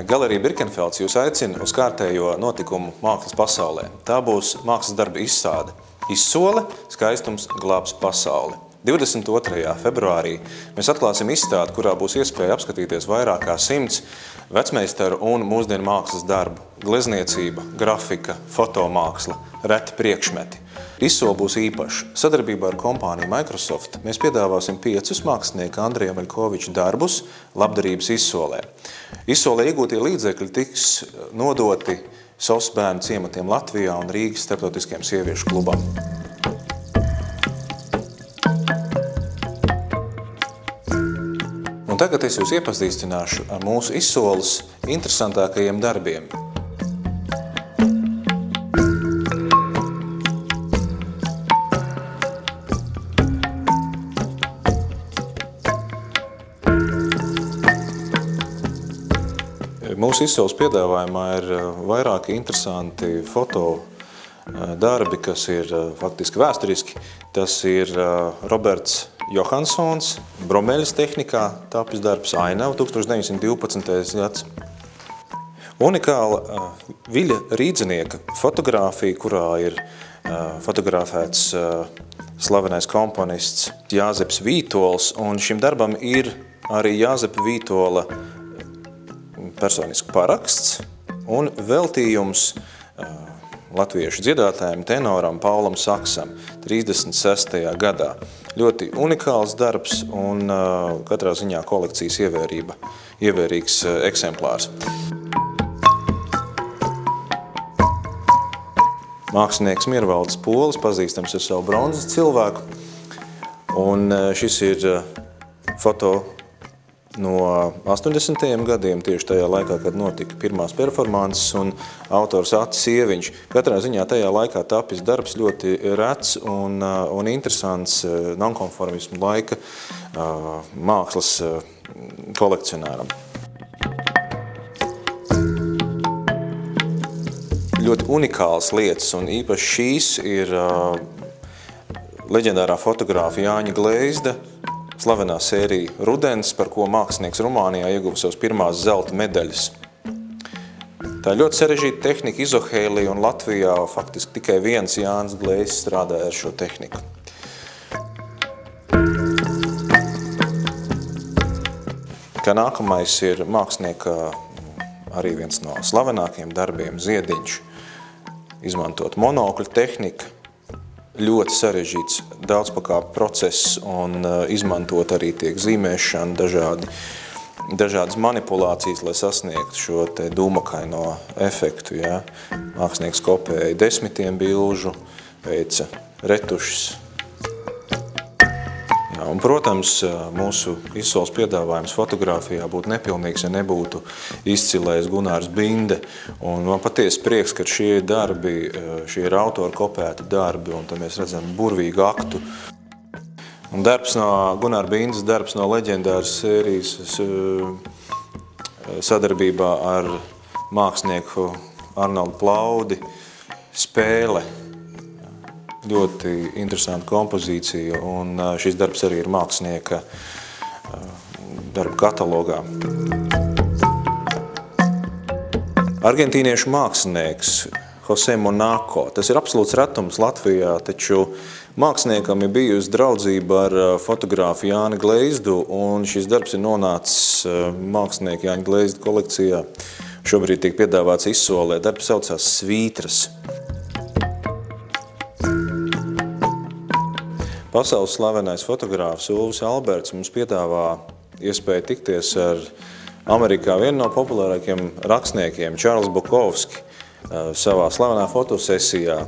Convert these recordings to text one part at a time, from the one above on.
Galerija Birkenfelds jūs aicina uz kārtējo notikumu mākslas pasaulē. Tā būs mākslas darba izstāde. Izsole – skaistums glābs pasauli. 22. februārī mēs atklāsim izstādi, kurā būs iespēja apskatīties vairāk kā 100 vecmeistaru un mūsdienu mākslas darbu. Glezniecība, grafika, fotomāksla, reti priekšmeti. Izsole būs īpaša. Sadarbībā ar kompāniju Microsoft mēs piedāvāsim 5 mākslinieka Andreja Maļkoviča darbus labdarības izsolē. Izsolē iegūtie līdzekļi tiks nodoti SOS bērnu ciematiem Latvijā un Rīgas starptautiskajam sieviešu klubam. Un tagad es jūs iepazīstināšu ar mūsu izsoles interesantākajiem darbiem. Mūsu izsoles piedāvājumā ir vairāki interesanti foto darbi, kas ir faktiski vēsturiski. Tas ir Roberts Johansons, bromeļas tehnikā tapis darbs Ainava, 1912. gads. Unikāla Viļa Rīdzenieka fotogrāfija, kurā ir fotografēts slavenais komponists Jāzeps Vītols, un šim darbam ir arī Jāzepa Vītola personisks paraksts un veltījums latviešu dziedātājiem tenoram Paulam Saksam 36. gadā. Ļoti unikāls darbs un katrā ziņā kolekcijas ievērīgs eksemplārs. Mākslinieks Miervaldes Polis, pazīstams ar savu bronzas cilvēku, un šis ir foto no 80. gadiem, tieši tajā laikā, kad notika pirmās performances, un autors Atis Sieviņš. Katrā ziņā tajā laikā tapis darbs ļoti rets un interesants nonkonformismu laika mākslas kolekcionāram. Ļoti unikāls lietas, un īpaši šīs ir leģendārā fotogrāfa Jāņa Gleizda, slavenā sērija Rudens, par ko mākslinieks Rumānijā ieguva savas pirmās zelta medaļas. Tā ir ļoti sarežģīta tehnika, izohēlija, un Latvijā faktiski tikai viens Jānis Gleizs strādāja ar šo tehniku. Kā nākamais ir mākslinieka arī viens no slavenākiem darbiem Ziediņš. Izmantot monokļu tehniku, ļoti sarežģīts daudzpakāpju process, un izmantot arī tiek zīmēšana, dažādas manipulācijas, lai sasniegtu šo te dūmakaino efektu. Ja? Mākslinieks kopēja 10 bilžu, veica retušas. Ja, un, protams, mūsu izsoles piedāvājums fotogrāfijā būtu nepilnīgs, ja nebūtu izcilējis Gunārs Binde. Un man patiesi prieks, ka šie darbi, šie ir autora kopēti darbi, un tad mēs redzam burvīgu aktu. Un darbs no Gunāra Bindes, darbs no leģendāras sērijas sadarbībā ar mākslinieku Arnoldu Plaudi Spēle. Ļoti interesanta kompozīcija, un šis darbs arī ir mākslinieka darba katalogā. Argentīniešu mākslinieks Jose Monaco. Tas ir absolūts retums Latvijā, taču māksliniekam ir bijusi draudzība ar fotogrāfu Jāni Gleizdu, un šis darbs ir nonācis mākslinieka Jāņa Gleizda kolekcijā. Šobrīd tiek piedāvāts izsolē. Darbs saucās Svītras. Pasaules slavenais fotogrāfs Ulvis Alberts mums piedāvā iespēju tikties ar Amerikā vienu no populārākiem rakstniekiem, Čārls Bukovski, savā slavenā fotosesijā,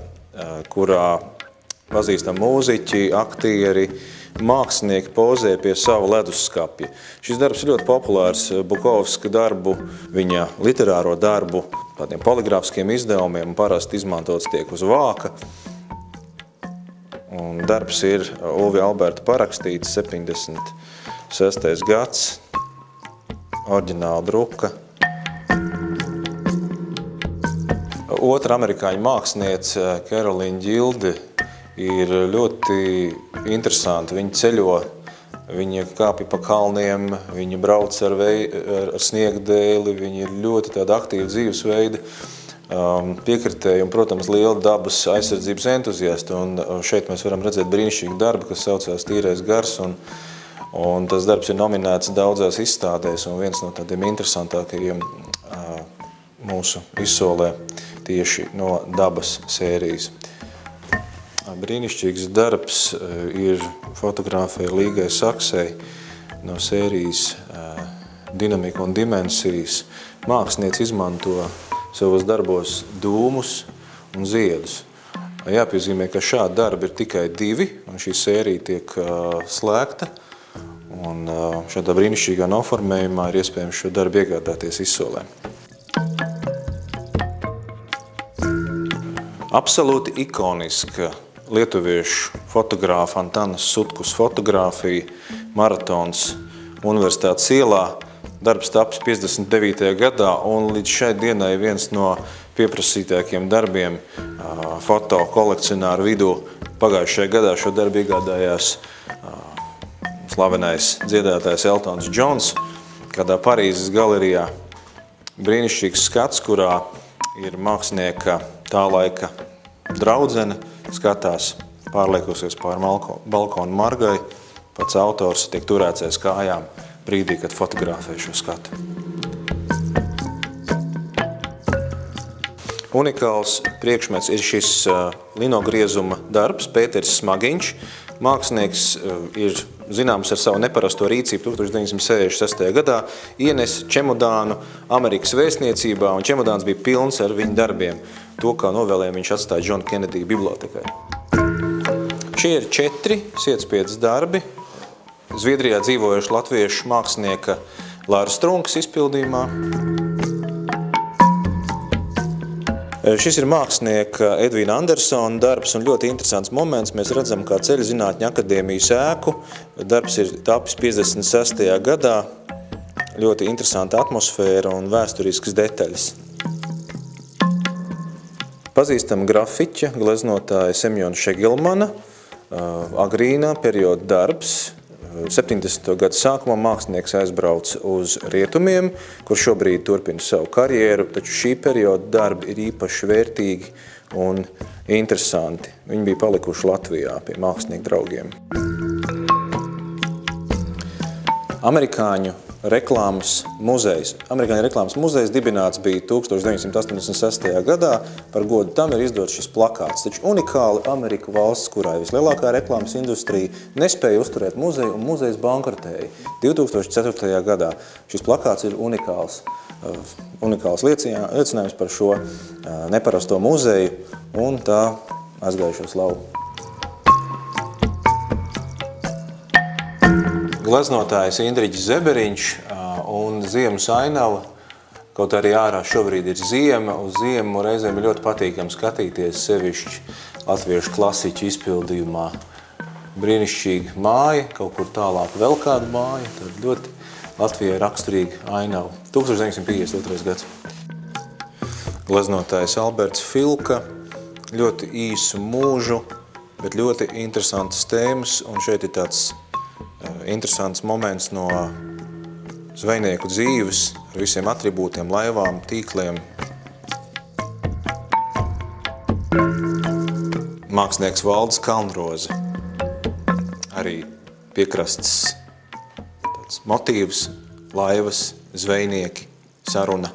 kurā pazīstam mūziķi, aktieri, mākslinieki pozē pie savu leduskapja. Šis darbs ir ļoti populārs Bukovska darbu, viņa literāro darbu, tādiem poligrāfiskiem izdevumiem, parasti izmantots tiek uz vāka. Un darbs ir Ulvi Alberta parakstīts, 76. gads, oriģināla druka. Otra amerikāņu māksliniece, Caroline Gilde, ir ļoti interesanti. Viņa ceļo Viņi kāpja pa kalniem, viņi brauc ar sniegdēli, viņi ir ļoti tāda aktīva dzīvesveida piekritēji un, protams, liela dabas aizsardzības entuziasti. Un šeit mēs varam redzēt brīnišķīgu darbu, kas saucās Tīrais gars, un tas darbs ir nominēts daudzās izstādēs, un viens no tādiem interesantākajiem mūsu izsolē tieši no dabas sērijas. Brīnišķīgs darbs ir fotogrāfija Līgai Saksei no sērijas Dinamika un dimensijas. Mākslinieci izmanto savos darbos dūmus un ziedus. Jāpiezīmē, ka šādi darbi ir tikai 2, un šī sērija tiek slēgta. Un šādā brīnišķīgā noformējumā ir iespējams šo darbu iegādāties izsolē. Absolūti ikoniska lietuviešu fotogrāfa Antanas Sutkus fotogrāfija Maratons Universitātes ielā. Darbs tapis 59. gadā un līdz šai dienai viens no pieprasītākiem darbiem foto kolekcionāru vidū. Pagājušajā gadā šo darbu iegādājās slavenais dziedātājs Eltons Džons kādā Parīzes galerijā. Brīnišķīgs skats, kurā ir mākslinieka tā laika draudzene, skatās pārliekusies pār balkonu margai, pats autors tiek turēts aiz kājām brīdī, kad fotografē šo skatu. Unikāls priekšmets ir šis linogriezuma darbs, Pēteris Smagiņš. Mākslinieks ir zināms ar savu neparasto rīcību 1966. gadā ienes čemodānu Amerikas vēstniecībā, un čemodāns bija pilns ar viņa darbiem. To, kā novēlējumu viņš atstāja John Kennedy bibliotekai. Šie ir 4 sietspiedes darbi Zviedrijā dzīvojuši latviešu mākslinieka Lāra Strunkas izpildījumā. Šis ir mākslinieka Edvīna Andersona darbs, un ļoti interesants moments. Mēs redzam, kā Ceļu zinātņu akadēmijas ēku. Darbs ir tapis 56. gadā. Ļoti interesanta atmosfēra un vēsturiskas detaļas. Pazīstama grafiķa, gleznotāja Semjona Šegelmana, agrīnā perioda darbs. 70. gadu sākumā mākslinieks aizbrauc uz rietumiem, kur šobrīd turpina savu karjeru, taču šī perioda darbi ir īpaši vērtīgi un interesanti. Viņi bija palikuši Latvijā pie mākslinieku draugiem. Amerikāņu reklāmas muzejs. Amerikāņu reklāmas muzejs dibināts bija 1986. gadā. Par godu tam ir izdots šis plakāts. Taču unikāli Amerika valsts, kurā ir vislielākā reklāmas industrija, nespēja uzturēt muzeju, un muzejs bankrotēja 2004. gadā. Šis plakāts ir unikāls liecinājums par šo neparasto muzeju un tā aizgājušo slavu. Gleznotājs Indriģis Zeberiņš un ziemas ainava, kaut arī ārā šobrīd ir ziema, uz ziemu reizēm ir ļoti patīkami skatīties sevišķi latviešu klasiķu izpildījumā. Brīnišķīga māja, kaut kur tālāk vēl kāda māja, tad ļoti Latvijai raksturīga ainava. 1952. gads. Gleznotājs Alberts Filka, ļoti īsu mūžu, bet ļoti interesantas tēmas, un šeit ir tāds interesants moments no zvejnieku dzīves ar visiem atribūtiem, laivām, tīkliem. Mākslinieks Valdis Kalnroze. Arī piekrasts tāds motīvs, laivas, zvejnieki, saruna.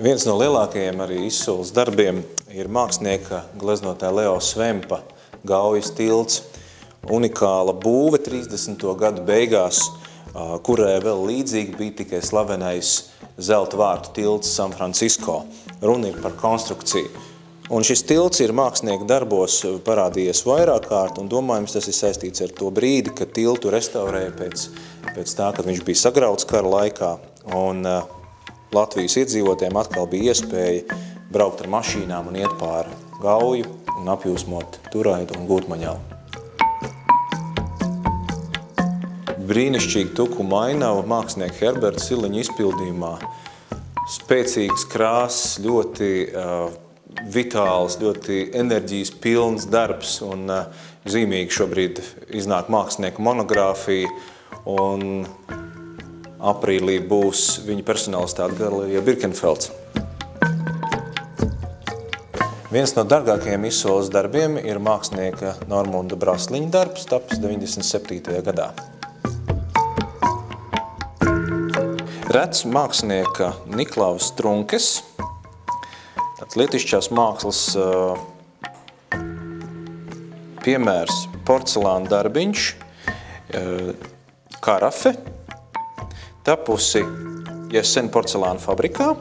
Viens no lielākajiem arī izsoles darbiem ir mākslinieka gleznotāja Leo Svempa Gaujas tilts. Unikāla būve 30. gadu beigās, kurai vēl līdzīgi bija tikai slavenais zelta vārtu tilts San Francisco. Runa ir par konstrukciju. Un šis tilts ir mākslinieka darbos parādījies vairāk kārt, un domājams, tas ir saistīts ar to brīdi, kad tiltu restaurēja pēc tā, kad viņš bija sagrauts kara laikā. Un Latvijas iedzīvotājiem atkal bija iespēja braukt ar mašīnām un iet pāri Gauju un apjūsmot Turaidu un Gūtmaņavu. Brīnišķīgi tukumu ainava mākslinieka Herberta Siliņa izpildījumā. Spēcīgas krāsas, ļoti vitāls, ļoti enerģijas pilns darbs, un zīmīgi šobrīd iznāk mākslinieka monogrāfija, un aprīlī būs viņa personalitāte galerijā Birkenfelds. Viens no dārgākajiem izsoles darbiem ir mākslinieka Normunda Brasliņa darbs, tapis 97. gadā. Rets mākslinieka Niklavas Strunkes, tāds lietišķās mākslas piemērs, porcelāna darbiņš, karafe, tapusi Jesen porcelāna fabrikā,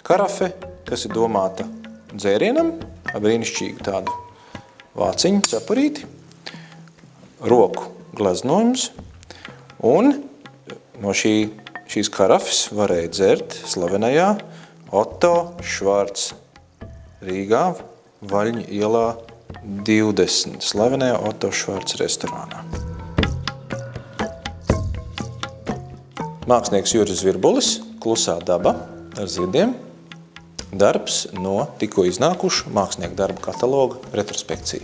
karafe, kas ir domāta dzērienam, brīnišķīgu tādu vāciņu, cepurīti, roku gleznojums, un no šīs karafes varēja dzert slavenajā Otto Švarts Rīgā, Vaļņu ielā 20, slavenajā Otto Švarts restorānā. Mākslinieks Juris Virbulis, Klusā daba ar ziediem, darbs no tikko iznākuša mākslinieku darba kataloga retrospekcija.